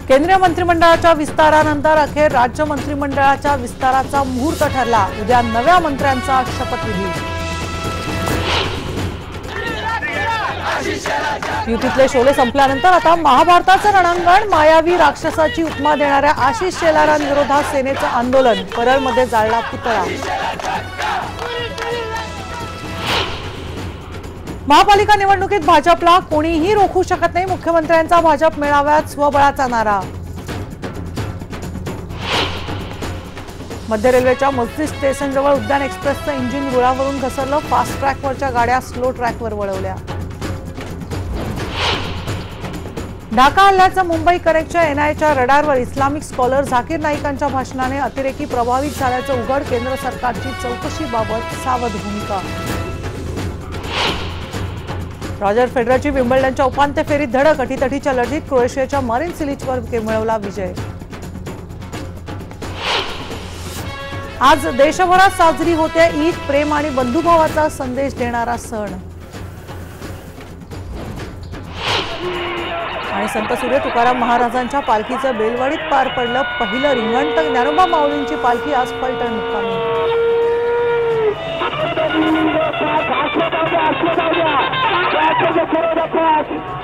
केंद्रीय मंत्रिमंडळाच्या विस्तारानंतर अखेर राज्य मंत्रिमंडळाच्या विस्ताराचा मुहूर्त ठरला। उद्या नव्या मंत्र्यांचा शपथविधी। युतीतले शोले संपल्यानंतर आता महाभारताचं रणांगण। मायावी राक्षसाची उपमा देणाऱ्या आशिष शेलारांविरोधात सेनेचं आंदोलन। परळमध्ये जाळला पुतळा। महापालिका निवडणुकीत भाजपला कोणीही रोखू शकत नाही। मुख्यमंत्र्यांचा भाजप मेळाव्यात स्वबळाचा नारा। मध्य रेल्वेच्या मस्जिद स्टेशनजवळ उद्यान एक्सप्रेसचं इंजिन रुळावरून घसरलं। फास्ट ट्रॅकवरच्या गाड्या स्लो ट्रॅकवर वळवल्या। ढाका हल्ल्याचा मुंबई कनेक्टच्या एनआयच्या रडारवर इस्लामिक स्कॉलर झाकीर नाईकांच्या भाषणाने अतिरेकी प्रभावित झाल्याचं उघड। केंद्र सरकारची चौकशीबाबत सावध भूमिका। रॉजर फेडररची विम्बल्डनच्या उपांत्य फेरीत धडक। अटीतटीच्या लढतीत क्रोएशियाच्या मारिन सिलिचवर मिळवला विजय। आज देशभरात साजरी होते ईद। प्रेम आणि बंधुभावाचा संदेश देणारा सण। आणि संत सूर्य तुकाराम महाराजांच्या पालखीचं बेलवाडीत पार पडलं पहिलं रिंगण। तर ज्ञानोबा माऊलींची पालखी आज फलटण मुक्कामी। Let's go.